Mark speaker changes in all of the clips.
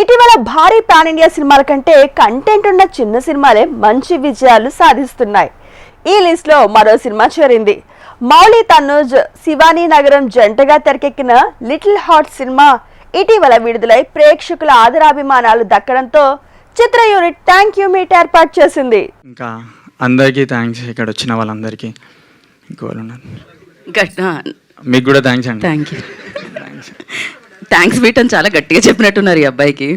Speaker 1: ఇటీవల భారీ pan India సినిమాల కంటే కంటెంట్ ఉన్న చిన్న సినిమాలే మంచి విజయాలు సాధిస్తున్నాయి. ఈ లిస్ట్ లో మరో సినిమా చేరింది. మౌలి తనూజ్ శివానీ నగరం జంటగా తెరకెక్కిన లిటిల్ హార్ట్ సినిమా ఇటీవల విడుదలై ప్రేక్షకుల ఆదరాభిమానాలు దక్కడంతో చిత్ర యూనిట్ థ్యాంక్ యూ మీట్ ఏర్పాటు చేసింది.
Speaker 2: ఇంకా అందరికీ థ్యాంక్స్, ఇక్కడ వచ్చిన వాళ్ళందరికీ. మీకు కూడా థ్యాంక్స్ అండి.
Speaker 3: Thank you. థ్యాంక్స్ మీట్ అని చాలా గట్టిగా చెప్పినట్టున్నారు ఈ అబ్బాయికి.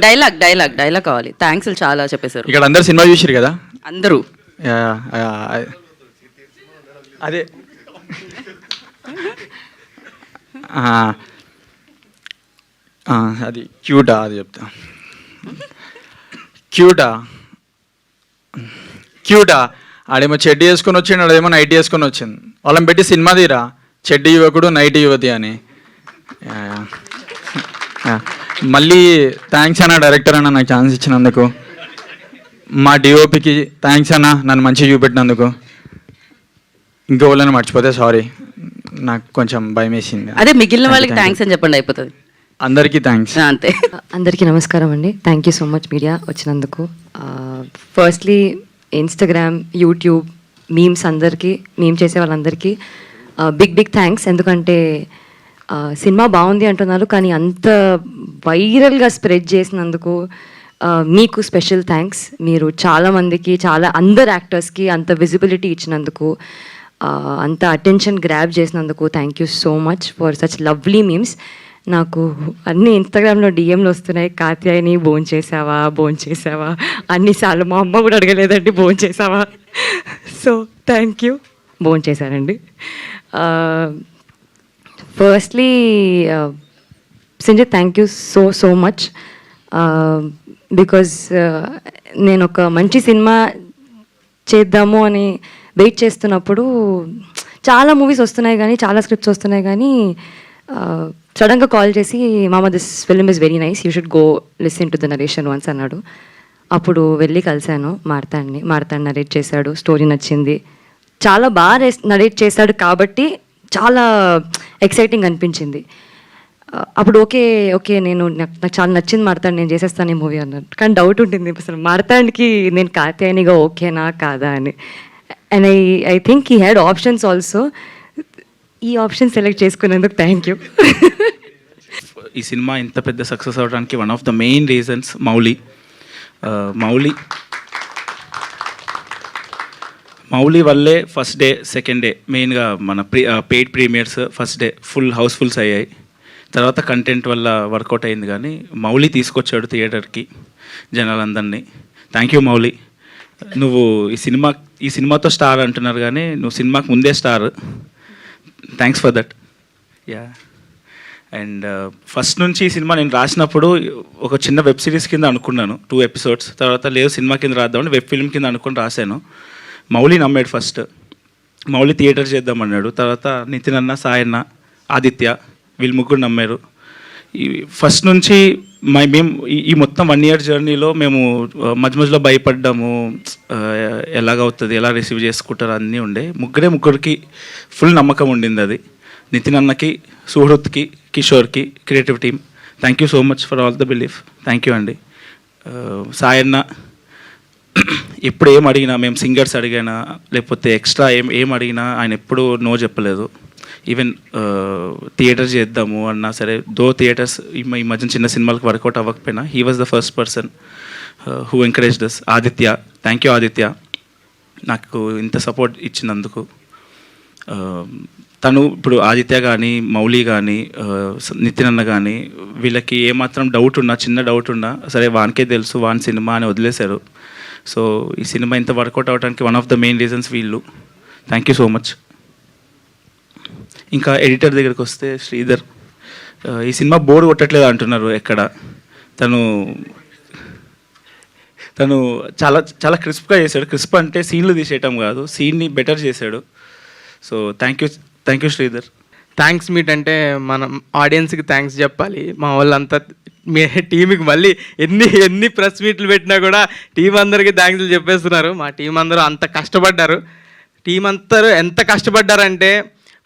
Speaker 3: డైలాగ్ కావాలి. థ్యాంక్స్ చాలా చెప్పేశారు.
Speaker 2: ఇక్కడ అందరు సినిమా చూసారు కదా
Speaker 3: అందరూ.
Speaker 2: అదే అది క్యూటా, అది చెప్తా. క్యూటా ఆడేమో చెడ్డీ వేసుకొని వచ్చిండు, ఆడేమో నైట్ వేసుకొని వచ్చింది. వాళ్ళని పెట్టి సినిమా తీరా చెడ్డీ యువకుడు నైట్ యువతి అని. మళ్ళీ థ్యాంక్స్ అన్న డైరెక్టర్ అన్న నాకు ఛాన్స్ ఇచ్చినందుకు. మా డిఓపికి థ్యాంక్స్ అన్న నన్ను మంచిగా చూపెట్టినందుకు. ఇంకో వాళ్ళని మర్చిపోతే సారీ, నాకు కొంచెం భయం వేసింది.
Speaker 3: అదే మిగిలిన వాళ్ళకి థ్యాంక్స్ అని చెప్పండి, అయిపోతుంది.
Speaker 2: అందరికీ థ్యాంక్స్.
Speaker 3: అంతే.
Speaker 4: అందరికీ నమస్కారం అండి. Thank you so much media వచ్చినందుకు. ఫస్ట్లీ ఇన్స్టాగ్రామ్, యూట్యూబ్, మీమ్స్ అందరికీ, మీమ్ చేసే వాళ్ళందరికీ బిగ్ థ్యాంక్స్. ఎందుకంటే సినిమా బాగుంది అంటున్నారు, కానీ అంత వైరల్గా స్ప్రెడ్ చేసినందుకు మీకు స్పెషల్ థ్యాంక్స్. మీరు చాలామందికి, అందరు యాక్టర్స్కి అంత విజిబిలిటీ ఇచ్చినందుకు, అంత అటెన్షన్ గ్రాబ్ చేసినందుకు thank you so much for such lovely memes. నాకు అన్ని ఇన్స్టాగ్రామ్లో డిఎంలు వస్తున్నాయి. కాత్యాయని భోంచేసావా అన్నిసార్లు. మా అమ్మ కూడా అడగలేదండి భోంచేసావా. So thank you. భోంచేశారండి. Firstly Sanjay thank you so much. Because నేను ఒక మంచి సినిమా చేద్దాము అని వెయిట్ చేస్తున్నప్పుడు చాలా మూవీస్ వస్తున్నాయి కానీ, చాలా స్క్రిప్ట్స్ వస్తున్నాయి కానీ, సడన్గా కాల్ చేసి మామ this film is very nice, you should go listen to the narration once అన్నాడు. అప్పుడు వెళ్ళి కలిశాను మార్తాండ్ నరేట్ చేశాడు. స్టోరీ నచ్చింది, చాలా బాగా నరేట్ చేశాడు కాబట్టి చాలా ఎక్సైటింగ్ అనిపించింది. అప్పుడు ఓకే నాకు చాలా నచ్చింది మార్తాండ్, నేను చేసేస్తాను ఈ మూవీ అన్నాడు. కానీ డౌట్ ఉంటుంది అసలు మార్తాండ్కి నేను కాత్యాయనిగా ఓకేనా కాదా అని. And I think he had options also. ఈ ఆప్షన్ సెలెక్ట్ చేసుకున్నందుకు థ్యాంక్ యూ.
Speaker 5: ఈ సినిమా ఇంత పెద్ద సక్సెస్ అవడానికి one of the main reasons Mouli వల్లే ఫస్ట్ డే, సెకండ్ డే మెయిన్గా మన paid premieres first day housefuls అయ్యాయి. తర్వాత కంటెంట్ వల్ల వర్కౌట్ అయింది, కానీ మౌలి తీసుకొచ్చాడు థియేటర్కి జనాలందరినీ. Thank you Mouli. నువ్వు ఈ సినిమాతో స్టార్ అంటున్నారు, కానీ నువ్వు సినిమాకి ముందే star. Thanks for that. Yeah. And first నుంచి ఈ సినిమా నేను రాసినప్పుడు ఒక చిన్న వెబ్ సిరీస్ కింద అనుకున్నాను, 2 episodes. తర్వాత లేదు సినిమా కింద రాద్దామని వెబ్ ఫిల్మ్ కింద అనుకుని రాశాను. మౌలి నమ్మాడు ఫస్ట్. మౌలి థియేటర్ చేద్దామన్నాడు. తర్వాత నితిన్ అన్న, సాయన్న, ఆదిత్య వీళ్ళు ముగ్గురు నమ్మారు. ఈ ఫస్ట్ నుంచి మేము ఈ మొత్తం 1 year జర్నీలో మేము మధ్యలో భయపడ్డాము, ఎలాగవుతుంది, ఎలా రిసీవ్ చేసుకుంటారు అన్నీ ఉండే. ముగ్గురికి ఫుల్ నమ్మకం ఉండింది. అది నితిన్ అన్నకి, సుహృత్కి, కిషోర్కి, creative team thank you so much for all the belief. Thank you అండి. సాయన్న ఎప్పుడు ఏం అడిగినా, మేము సింగర్స్ అడిగినా లేకపోతే ఎక్స్ట్రా ఏం అడిగినా ఆయన ఎప్పుడు నో చెప్పలేదు. ఈవెన్ థియేటర్ చేద్దాము అన్నా సరే, థియేటర్స్ ఈ మధ్యన చిన్న సినిమాలకు వర్కౌట్ అవ్వకపోయినా he was the first person who encourage us. Aditya, thank you Aditya, నాకు ఇంత సపోర్ట్ ఇచ్చినందుకు. తను ఇప్పుడు ఆదిత్య కానీ, మౌలి కానీ, నితిన్ అన్న కానీ వీళ్ళకి ఏమాత్రం డౌట్ ఉన్నా, చిన్న డౌట్ ఉన్నా సరే వానికే తెలుసు, వాని సినిమా అని వదిలేశారు. సో ఈ సినిమా ఇంత వర్కౌట్ అవ్వడానికి one of the main reasons వీళ్ళు. Thank you so much. ఇంకా ఎడిటర్ దగ్గరికి వస్తే శ్రీధర్, ఈ సినిమా బోర్ కొట్టట్లేదు అంటున్నారు ఎక్కడ. తను చాలా చాలా క్రిస్ప్గా చేశాడు. క్రిస్ప్ అంటే సీన్లు తీసేయటం కాదు, సీన్ని బెటర్ చేశాడు. So thank you Sridhar.
Speaker 6: Thanks meet అంటే మనం ఆడియన్స్కి థ్యాంక్స్ చెప్పాలి. మా వాళ్ళంతా మీ టీంకి మళ్ళీ ఎన్ని ప్రెస్ మీట్లు పెట్టినా కూడా టీం అందరికీ థ్యాంక్స్లు చెప్పేస్తున్నారు. మా టీం అందరూ అంత కష్టపడ్డారు. టీం అందరూ ఎంత కష్టపడ్డారంటే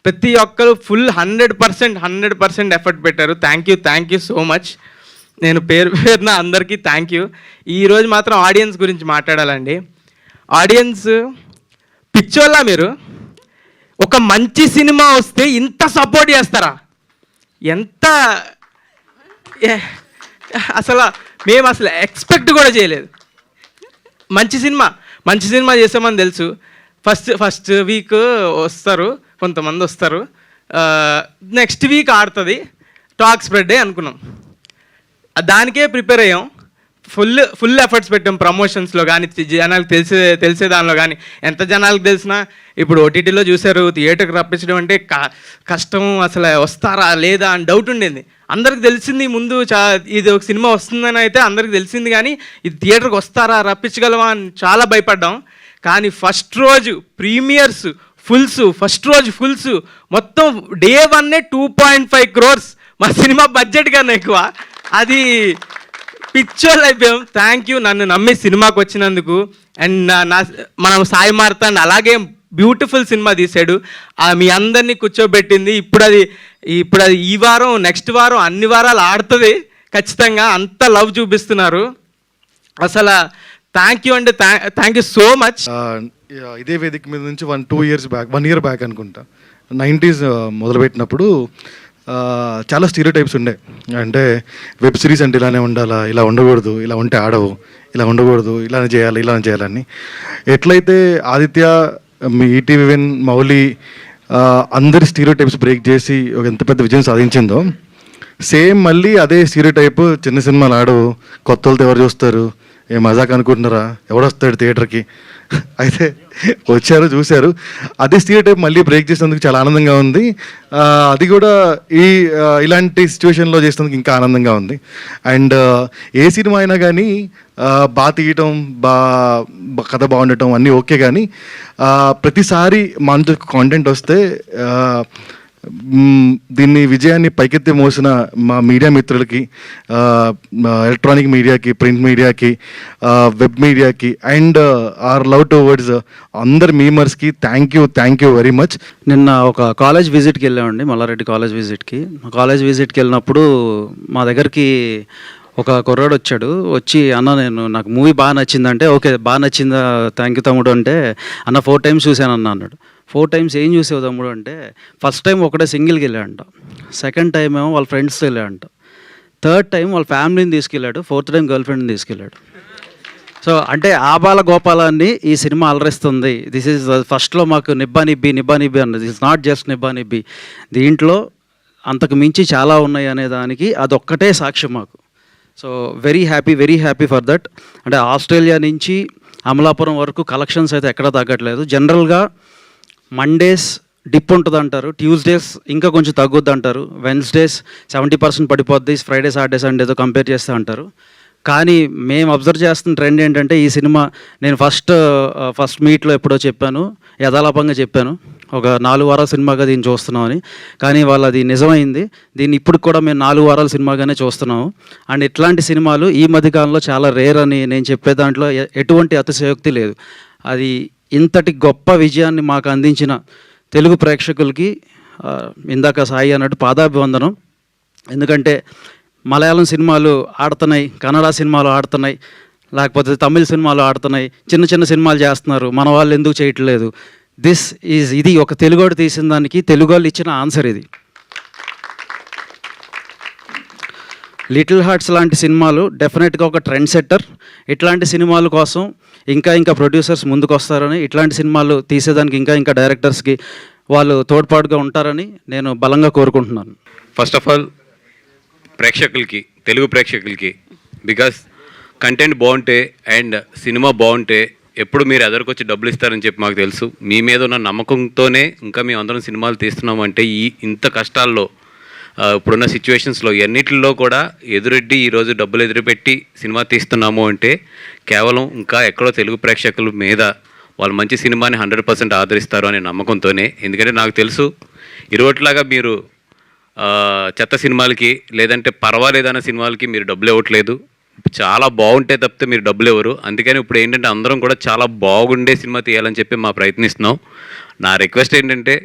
Speaker 6: ప్రతి ఒక్కరు ఫుల్ 100% ఎఫర్ట్ పెట్టారు. Thank you so much. నేను పేరున అందరికీ థ్యాంక్ యూ. ఈరోజు మాత్రం ఆడియన్స్ గురించి మాట్లాడాలండి. ఆడియన్స్ పిచ్చోళ్ళ మీరు. ఒక మంచి సినిమా వస్తే ఇంత సపోర్ట్ చేస్తారా? ఎంత మేము అసలు ఎక్స్పెక్ట్ కూడా చేయలేదు. మంచి సినిమా చేసామని తెలుసు. ఫస్ట్ వీక్ వస్తారు, కొంతమంది వస్తారు, నెక్స్ట్ వీక్ ఆడుతుంది, టాక్ స్ప్రెడ్ అనుకున్నాం. దానికే ప్రిపేర్ అయ్యాం. ఫుల్ ఎఫర్ట్స్ పెట్టాం ప్రమోషన్స్లో కానీ, జనాలకు తెలిసే దానిలో కానీ. ఎంత జనాలకు తెలిసినా ఇప్పుడు ఓటీటీలో చూశారు, థియేటర్కి రప్పించడం అంటే కష్టం. అసలు వస్తారా లేదా అని డౌట్ ఉండేది. అందరికి తెలిసింది ముందు ఇది ఒక సినిమా వస్తుందని అయితే అందరికి తెలిసింది, కానీ ఇది థియేటర్కి వస్తారా, రప్పించగలవా అని చాలా భయపడ్డాం. కానీ ఫస్ట్ రోజు ప్రీమియర్స్ ఫుల్స్ మొత్తం డే 1 2.5 crores మా సినిమా బడ్జెట్ కన్నా ఎక్కువ. అది పిక్చర్లు అయిపోయాం. థ్యాంక్ యూ నన్ను నమ్మి సినిమాకి వచ్చినందుకు. అండ్ మనం సాయి మార్తాండ్ అలాగే బ్యూటిఫుల్ సినిమా తీశాడు. మీ అందరినీ కూర్చోబెట్టింది. ఇప్పుడు అది ఈ వారం, నెక్స్ట్ వారం, అన్ని వారాలు ఆడుతుంది ఖచ్చితంగా. అంత లవ్ చూపిస్తున్నారు. అసలు థ్యాంక్ యూ అండి, థ్యాంక్ యూ సో మచ్.
Speaker 7: ఇదే వేదిక మీద నుంచి 1 year బ్యాక్ అనుకుంటా, 90s మొదలుపెట్టినప్పుడు చాలా స్టీరియోటైప్స్ ఉండే. అంటే వెబ్ సిరీస్ అంటే ఇలానే ఉండాలా, ఇలా ఉండకూడదు, ఇలా ఉంటే ఆడవు, ఇలా ఉండకూడదు, ఇలానే చేయాలని. ఎట్లయితే ఆదిత్య, మీ ఈటీవీ, మౌలి అందరి స్టీరియోటైప్స్ బ్రేక్ చేసి ఒక ఎంత పెద్ద విజయం సాధించిందో, సేమ్ మళ్ళీ అదే స్టీరియోటైప్ చిన్న సినిమాలు ఆడవు, కొత్త వాళ్ళతో ఎవరు చూస్తారు, ఏ మజాక్ అనుకుంటున్నారా, ఎవడొస్తాడు థియేటర్కి. అయితే వచ్చారు, చూశారు. అదే స్టీరియోటైప్ మళ్ళీ బ్రేక్ చేసినందుకు చాలా ఆనందంగా ఉంది. అది కూడా ఇలాంటి సిచ్యువేషన్లో చేసినందుకు ఇంకా ఆనందంగా ఉంది. అండ్ ఏ సినిమా అయినా కానీ బాగా తీయటం, కథ బాగుండటం అన్నీ ఓకే, కానీ ప్రతిసారి మన కాంటెంట్ వస్తే దీన్ని విజయాన్ని పైకెత్తి మోసిన మా మీడియా మిత్రులకి, ఎలక్ట్రానిక్ మీడియాకి, ప్రింట్ మీడియాకి, వెబ్ మీడియాకి, అండ్ ఆర్ లవ్ టువర్డ్స్ అందరి మీమర్స్కి థ్యాంక్ యూ వెరీ మచ్.
Speaker 8: నిన్న ఒక కాలేజ్ విజిట్కి వెళ్ళామండి, మల్లారెడ్డి కాలేజ్ విజిట్కి వెళ్ళినప్పుడు మా దగ్గరికి ఒక కుర్రాడు వచ్చి, అన్న నాకు మూవీ బాగా నచ్చిందంటే, ఓకే బాగా నచ్చిందా, థ్యాంక్ యూ తమ్ముడు అంటే, అన్న 4 times చూశానన్న అన్నాడు. 4 times ఏం చూసావు తమ్ముడు అంటే, ఫస్ట్ టైం ఒకటే సింగిల్కి వెళ్ళాడంట, సెకండ్ టైం ఏమో వాళ్ళ ఫ్రెండ్స్తో వెళ్ళాడంట, థర్డ్ టైం వాళ్ళ ఫ్యామిలీని తీసుకెళ్ళాడు, ఫోర్త్ టైం గర్ల్ ఫ్రెండ్ని తీసుకెళ్ళాడు. సో అంటే ఆబాల గోపాలాన్ని ఈ సినిమా అలరిస్తుంది. దిస్ ఈజ్ ఫస్ట్లో మాకు నిబ్బా నిబ్బి అన్నది, దిస్ ఇస్ నాట్ జస్ట్ నిబ్బా నిబ్బి, దీంట్లో అంతకు మించి చాలా ఉన్నాయి అనే దానికి అదొక్కటే సాక్ష్యం మాకు. So very happy for that. అంటే ఆస్ట్రేలియా నుంచి అమలాపురం వరకు కలెక్షన్స్ అయితే ఎక్కడా తగ్గట్లేదు. జనరల్గా మండేస్ డిప్ ఉంటుంది అంటారు, ట్యూస్డేస్ ఇంకా కొంచెం తగ్గుద్ది అంటారు, వెన్స్డేస్ 70% పడిపోద్ది, ఫ్రైడే సాటర్డే సండేతో కంపేర్ చేస్తే అంటారు. కానీ మేము అబ్జర్వ్ చేస్తున్న ట్రెండ్ ఏంటంటే, ఈ సినిమా నేను ఫస్ట్ మీట్లో ఎప్పుడో చెప్పాను, యథాలాపంగా చెప్పాను, ఒక 4 వారాల సినిమాగా దీన్ని చూస్తున్నామని. కానీ వాళ్ళు అది నిజమైంది. దీన్ని ఇప్పుడు కూడా మేము 4 వారాల సినిమాగానే చూస్తున్నాము. అండ్ ఇట్లాంటి సినిమాలు ఈ మధ్యకాలంలో చాలా రేర్ అని నేను చెప్పే దాంట్లో ఎటువంటి అతిశయోక్తి లేదు. అది ఇంతటి గొప్ప విజయాన్ని మాకు అందించిన తెలుగు ప్రేక్షకులకి ఇందాక సాయి అన్నట్టు పాదాభివందనం. ఎందుకంటే మలయాళం సినిమాలు ఆడుతున్నాయి, కన్నడ సినిమాలు ఆడుతున్నాయి, లేకపోతే తమిళ సినిమాలు ఆడుతున్నాయి, చిన్న సినిమాలు చేస్తున్నారు, మన వాళ్ళు ఎందుకు చేయట్లేదు? ఇది ఒక తెలుగోడు తీసిన దానికి తెలుగు వాళ్ళు ఇచ్చిన ఆన్సర్ ఇది. లిటిల్ హార్ట్స్ లాంటి సినిమాలు డెఫినెట్గా ఒక ట్రెండ్ సెట్టర్. ఇట్లాంటి సినిమాల కోసం ఇంకా ప్రొడ్యూసర్స్ ముందుకు వస్తారని, ఇట్లాంటి సినిమాలు తీసేదానికి ఇంకా డైరెక్టర్స్కి వాళ్ళు తోడ్పాటుగా ఉంటారని నేను బలంగా కోరుకుంటున్నాను.
Speaker 9: ఫస్ట్ ఆఫ్ ఆల్ తెలుగు ప్రేక్షకులకి బికాస్ కంటెంట్ బాగుంటే అండ్ సినిమా బాగుంటే ఎప్పుడు మీరు ఎదరికొచ్చి డబ్బులు ఇస్తారని చెప్పి మాకు తెలుసు. మీ మీద ఉన్న నమ్మకంతోనే ఇంకా మేము అందరం సినిమాలు తీస్తున్నామంటే, ఇంత కష్టాల్లో ఇప్పుడున్న సిచ్యువేషన్స్లో ఎన్నిటిలో కూడా ఎదురెడ్డి ఈరోజు డబ్బులు ఎదురుపెట్టి సినిమా తీస్తున్నాము అంటే కేవలం ఇంకా ఎక్కడో తెలుగు ప్రేక్షకుల మీద వాళ్ళు మంచి సినిమాని 100% ఆదరిస్తారు అనే నమ్మకంతోనే. ఎందుకంటే నాకు తెలుసు ఇరువట్లాగా మీరు చెత్త సినిమాలకి లేదంటే పర్వాలేదన్న సినిమాలకి మీరు డబ్బులు ఇవ్వట్లేదు, చాలా బాగుంటే తప్పితే మీరు డబ్బులు ఇవ్వరు. అందుకని ఇప్పుడు ఏంటంటే అందరం కూడా చాలా బాగుండే సినిమా తీయాలని చెప్పి మా ప్రయత్నిస్తున్నాం. నా రిక్వెస్ట్ ఏంటంటే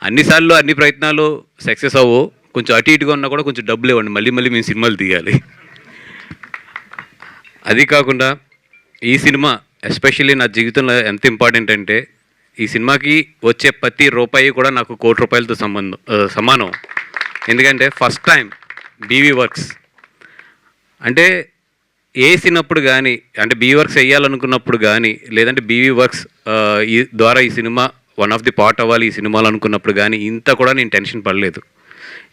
Speaker 9: అన్నిసార్లు అన్ని ప్రయత్నాలు సక్సెస్ అవ్వవు, కొంచెం అటు ఇటుగా ఉన్నా కూడా కొంచెం డబ్బులు ఇవ్వండి, మళ్ళీ మళ్ళీ మేము సినిమాలు తీయాలి. అది కాకుండా ఈ సినిమా ఎస్పెషల్లీ నా జీవితంలో ఎంత ఇంపార్టెంట్ అంటే, ఈ సినిమాకి వచ్చే ప్రతి రూపాయి కూడా నాకు ₹1,00,00,000తో సమానం. ఎందుకంటే ఫస్ట్ టైం బీవీ వర్క్స్ అంటే వేసినప్పుడు కానీ, అంటే బీవీ వర్క్స్ వేయాలనుకున్నప్పుడు కానీ, లేదంటే బీవీ వర్క్స్ ఈ ద్వారా ఈ cinema one of the part అవ్వాలి ఈ సినిమాలో అనుకున్నప్పుడు కానీ ఇంత కూడా నేను టెన్షన్ పడలేదు.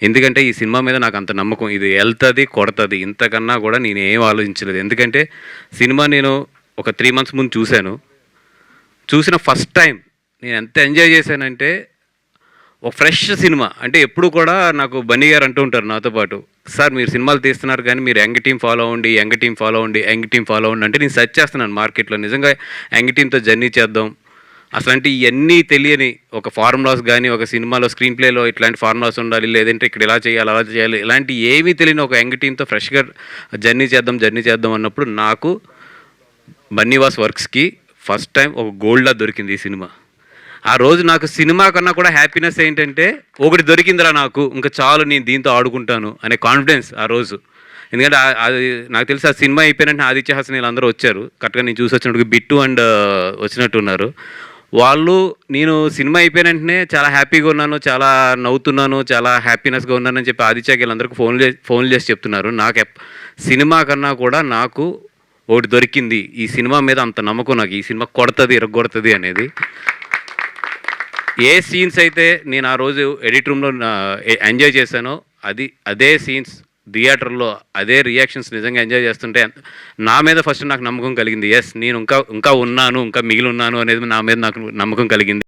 Speaker 9: ఎందుకంటే ఈ సినిమా మీద నాకు అంత నమ్మకం, ఇది వెళ్తుంది కొడుతుంది, ఇంతకన్నా కూడా నేను ఏం ఆలోచించలేదు. ఎందుకంటే సినిమా నేను ఒక 3 months ముందు చూసిన ఫస్ట్ టైం నేను ఎంత ఎంజాయ్ చేశానంటే, ఒక ఫ్రెష్ సినిమా. అంటే ఎప్పుడు కూడా నాకు బన్నీ గారు అంటూ ఉంటారు నాతో పాటు, సార్ మీరు సినిమాలు తీస్తున్నారు కానీ మీరు యంగ్ టీం ఫాలో అవ్వండి, యంగ్ టీం ఫాలో అవ్వండి, యంగ్ టీం ఫాలో అవ్వండి అంటే నేను సెర్చ్ చేస్తున్నాను మార్కెట్లో. నిజంగా యంగ్ టీంతో జర్నీ చేద్దాం అసలు అంటే ఇవన్నీ తెలియని ఒక ఫార్ములాస్ కానీ, ఒక సినిమాలో స్క్రీన్ ప్లేలో ఇట్లాంటి ఫార్ములాస్ ఉండాలి, లేదంటే ఇక్కడ ఇలా చేయాలి అలా చేయాలి, ఇలాంటి ఏమీ తెలియని ఒక యంగ్ టీంతో ఫ్రెష్గా జర్నీ చేద్దాం అన్నప్పుడు నాకు బన్నీవాస్ వర్క్స్కి ఫస్ట్ టైం ఒక గోల్డ్లా దొరికింది ఈ సినిమా. ఆ రోజు నాకు సినిమా కన్నా కూడా హ్యాపీనెస్ ఏంటంటే, ఒకటి దొరికిందిరా నాకు, ఇంకా చాలు నేను దీంతో ఆడుకుంటాను అనే కాన్ఫిడెన్స్ ఆ రోజు. ఎందుకంటే అది నాకు తెలిసి ఆ సినిమా అయిపోయినట్టు ఆదిత్య హాసన్ వీళ్ళందరూ వచ్చారు, కరెక్ట్గా నేను చూసి వచ్చినప్పుడు బిట్టు అండ్ వచ్చినట్టున్నారు వాళ్ళు. నేను సినిమా అయిపోయిన వెంటనే చాలా హ్యాపీగా ఉన్నాను, చాలా నవ్వుతున్నాను, చాలా హ్యాపీనెస్గా ఉన్నానని చెప్పి ఆదిత్య వీళ్ళందరికీ ఫోన్లు చేసి చెప్తున్నారు. నాకు సినిమా కన్నా కూడా నాకు ఒకటి దొరికింది, ఈ సినిమా మీద అంత నమ్మకం నాకు, ఈ సినిమా కొడుతుంది ఇరగొడుతుంది అనేది. ఏ సీన్స్ అయితే నేను ఆ రోజు ఎడిట్ రూమ్లో ఎంజాయ్ చేశానో అదే సీన్స్ థియేటర్లో అదే రియాక్షన్స్ నిజంగా ఎంజాయ్ చేస్తుంటే నా మీద ఫస్ట్ నాకు నమ్మకం కలిగింది. ఎస్ నేను ఇంకా ఉన్నాను, ఇంకా మిగిలి ఉన్నాను అనేది నా మీద నాకు నమ్మకం కలిగింది.